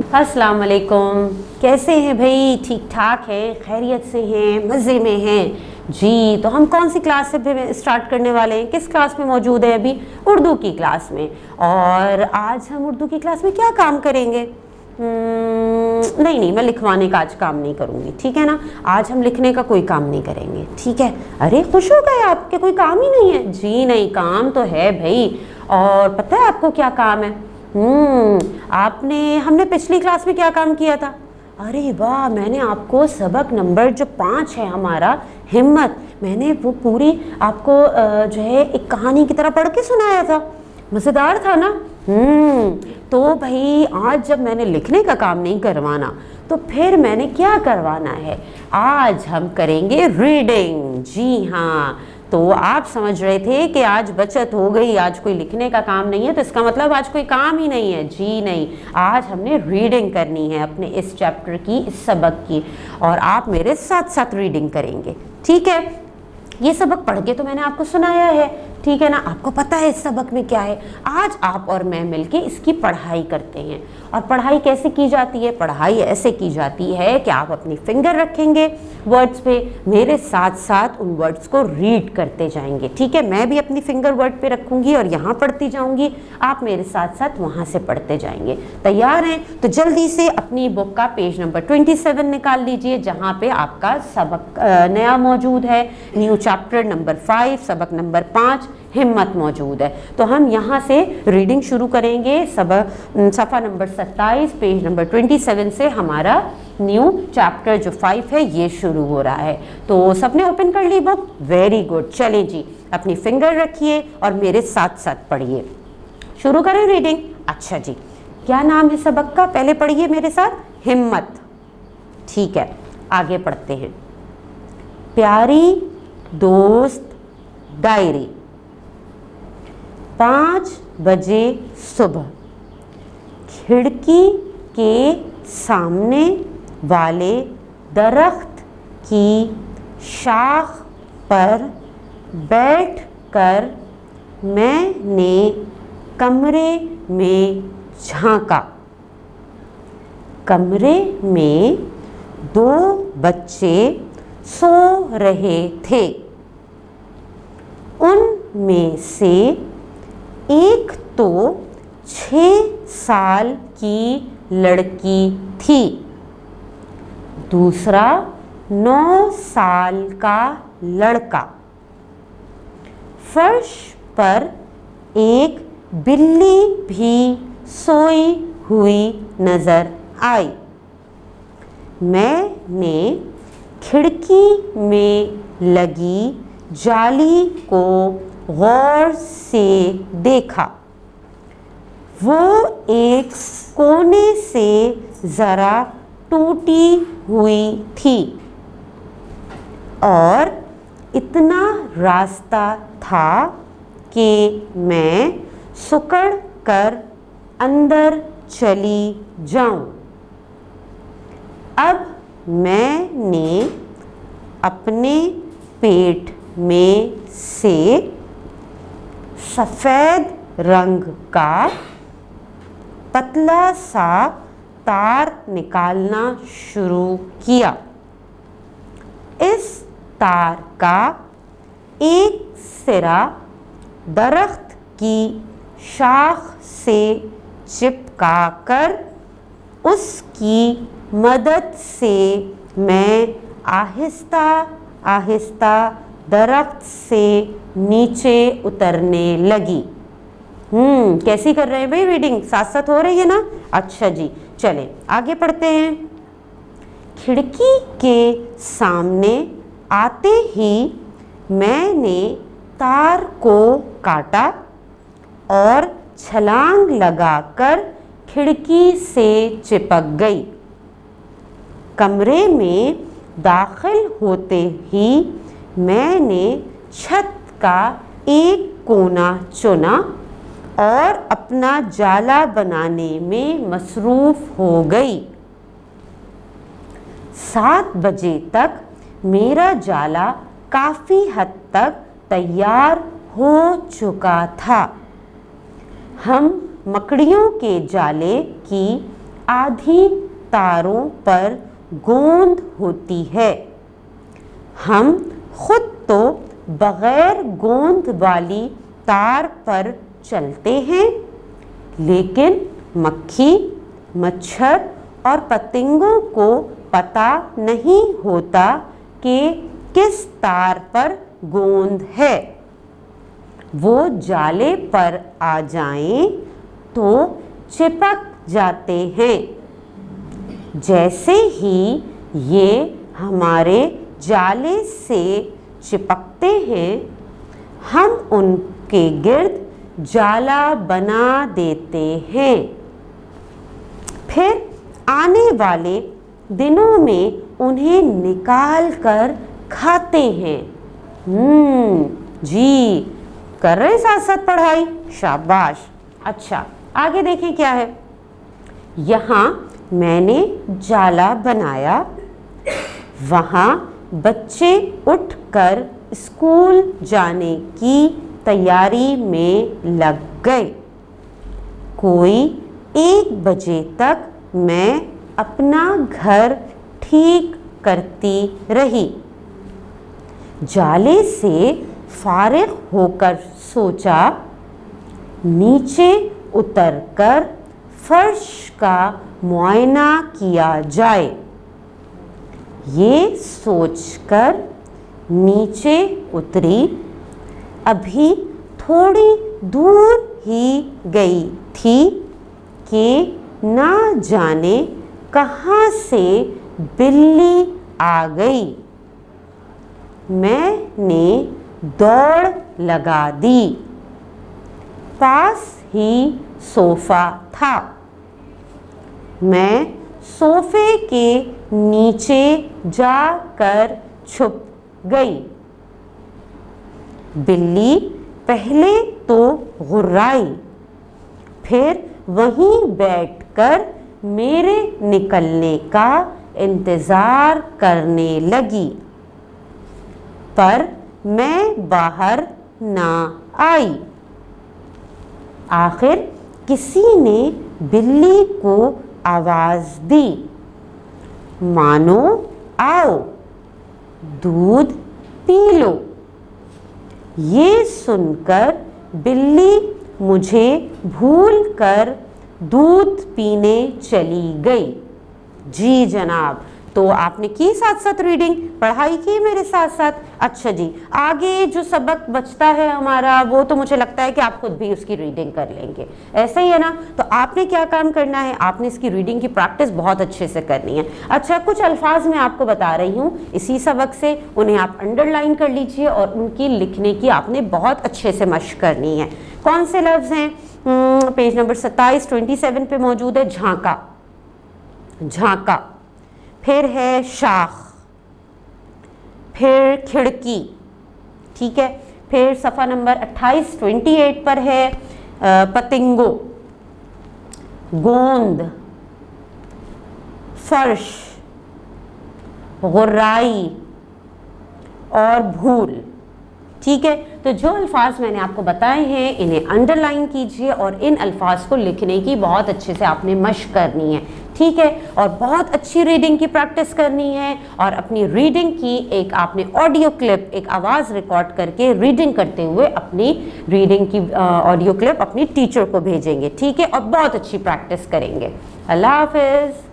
अस्सलाम वालेकुम। कैसे हैं भाई? ठीक ठाक है, खैरियत से हैं, मज़े में हैं जी। तो हम कौन सी क्लास से स्टार्ट करने वाले हैं? किस क्लास में मौजूद है अभी? उर्दू की क्लास में। और आज हम उर्दू की क्लास में क्या काम करेंगे? नहीं, मैं लिखवाने का आज काम नहीं करूँगी, ठीक है ना। आज हम लिखने का कोई काम नहीं करेंगे, ठीक है। अरे खुश हो गए आपके? कोई काम ही नहीं है? जी नहीं, काम तो है भाई। और पता है आपको क्या काम है? हमने पिछली क्लास में क्या काम किया था? अरे वाह, मैंने आपको सबक नंबर जो 5 है हमारा, हिम्मत, मैंने वो पूरी आपको जो है एक कहानी की तरह पढ़ के सुनाया था। मज़ेदार था ना। तो भाई आज जब मैंने लिखने का काम नहीं करवाना तो फिर मैंने क्या करवाना है? आज हम करेंगे रीडिंग। जी हाँ, तो आप समझ रहे थे कि आज बचत हो गई, आज कोई लिखने का काम नहीं है, तो इसका मतलब आज कोई काम ही नहीं है। जी नहीं, आज हमने रीडिंग करनी है अपने इस चैप्टर की, इस सबक की। और आप मेरे साथ साथ रीडिंग करेंगे, ठीक है। ये सबक पढ़ के तो मैंने आपको सुनाया है, ठीक है ना। आपको पता है इस सबक में क्या है। आज आप और मैं मिलके इसकी पढ़ाई करते हैं। और पढ़ाई कैसे की जाती है? पढ़ाई ऐसे की जाती है कि आप अपनी फिंगर रखेंगे वर्ड्स पे, मेरे साथ साथ उन वर्ड्स को रीड करते जाएंगे, ठीक है। मैं भी अपनी फिंगर वर्ड पे रखूंगी और यहाँ पढ़ती जाऊंगी, आप मेरे साथ साथ वहाँ से पढ़ते जाएंगे। तैयार हैं? तो जल्दी से अपनी बुक का पेज नंबर 27 निकाल लीजिए, जहाँ पे आपका सबक नया मौजूद है। न्यू चैप्टर नंबर 5, सबक नंबर 5 हिम्मत मौजूद है। तो हम यहाँ से रीडिंग शुरू करेंगे। सफ़ा नंबर 27 पेज नंबर 27 से हमारा न्यू चैप्टर जो 5 है ये शुरू हो रहा है। तो सबने ओपन कर ली बुक? Very good. चलें जी, अपनी फिंगर रखिए और मेरे साथ साथ पढ़िए। शुरू करें रीडिंग? अच्छा जी, क्या नाम है सबक का? पहले पढ़िए मेरे साथ, हिम्मत। ठीक है, आगे पढ़ते हैं। प्यारी दोस्त डायरी, 5 बजे सुबह, खिड़की के सामने वाले दरख्त की शाख पर बैठकर मैंने कमरे में झांका। कमरे में 2 बच्चे सो रहे थे। उनमें से एक तो 6 साल की लड़की थी, दूसरा 9 साल का लड़का। फर्श पर एक बिल्ली भी सोई हुई नजर आई। मैंने खिड़की में लगी जाली को गौर से देखा। वो एक कोने से ज़रा टूटी हुई थी और इतना रास्ता था कि मैं सुकड़ कर अंदर चली जाऊं। अब मैंने अपने पेट में से सफ़ेद रंग का पतला सा तार निकालना शुरू किया। इस तार का एक सिरा दरख्त की शाख से चिपकाकर उसकी मदद से मैं आहिस्ता आहिस्ता दरख्त से नीचे उतरने लगी। कैसी कर रहे हैं भाई रीडिंग? साथ साथ हो रही है ना? अच्छा जी, चलें आगे पढ़ते हैं। खिड़की के सामने आते ही मैंने तार को काटा और छलांग लगाकर खिड़की से चिपक गई। कमरे में दाखिल होते ही मैंने छत का एक कोना चुना और अपना जाला बनाने में मसरूफ़ हो गई। 7 बजे तक मेरा जाला काफ़ी हद तक तैयार हो चुका था। हम मकड़ियों के जाले की आधी तारों पर गोंद होती है। हम खुद तो बगैर गोंद वाली तार पर चलते हैं, लेकिन मक्खी, मच्छर और पतंगों को पता नहीं होता कि किस तार पर गोंद है। वो जाले पर आ जाएं तो चिपक जाते हैं। जैसे ही ये हमारे जाले से चिपकते हैं, हम उनके गिर्द जाला बना देते हैं। फिर आने वाले दिनों में उन्हें निकाल कर खाते हैं। जी, कर रहे साथ साथ पढ़ाई, शाबाश। अच्छा, आगे देखें क्या है। यहाँ मैंने जाला बनाया, वहाँ बच्चे उठकर स्कूल जाने की तैयारी में लग गए। कोई 1 बजे तक मैं अपना घर ठीक करती रही। जाले से फारिग होकर सोचा, नीचे उतरकर फर्श का मुआयना किया जाए। ये सोचकर नीचे उतरी। अभी थोड़ी दूर ही गई थी कि ना जाने कहाँ से बिल्ली आ गई। मैंने दौड़ लगा दी। पास ही सोफा था। मैं सोफे के नीचे जाकर छुप गई। बिल्ली पहले तो गुर्राई, फिर वहीं बैठकर मेरे निकलने का इंतज़ार करने लगी, पर मैं बाहर ना आई। आखिर किसी ने बिल्ली को आवाज़ दी, मानो आओ दूध पी लो। ये सुनकर बिल्ली मुझे भूलकर दूध पीने चली गई। जी जनाब, तो आपने की साथ साथ रीडिंग, पढ़ाई की मेरे साथ साथ। अच्छा जी, आगे जो सबक बचता है हमारा, वो तो मुझे लगता है कि आप खुद भी उसकी रीडिंग कर लेंगे, ऐसा ही है ना। तो आपने क्या काम करना है, आपने इसकी रीडिंग की प्रैक्टिस बहुत अच्छे से करनी है। अच्छा, कुछ अल्फाज मैं आपको बता रही हूँ इसी सबक से, उन्हें आप अंडरलाइन कर लीजिए और उनकी लिखने की आपने बहुत अच्छे से मशक करनी है। कौन से लफ्ज़ हैं? पेज नंबर 27 पे मौजूद है झांका, झांका। फिर है शाख, फिर खिड़की, ठीक है। फिर सफ़ा नंबर 28 पर है पतिंगो, गोंद, फर्श, गुर्राई और भूल, ठीक है। तो जो अल्फाज मैंने आपको बताए हैं इन्हें अंडरलाइन कीजिए और इन अल्फाज को लिखने की बहुत अच्छे से आपने मशक करनी है, ठीक है। और बहुत अच्छी रीडिंग की प्रैक्टिस करनी है और अपनी रीडिंग की एक आपने ऑडियो क्लिप, एक आवाज़ रिकॉर्ड करके रीडिंग करते हुए अपनी रीडिंग की ऑडियो क्लिप अपनी टीचर को भेजेंगे, ठीक है। और बहुत अच्छी प्रैक्टिस करेंगे। अल्लाह हाफिज़।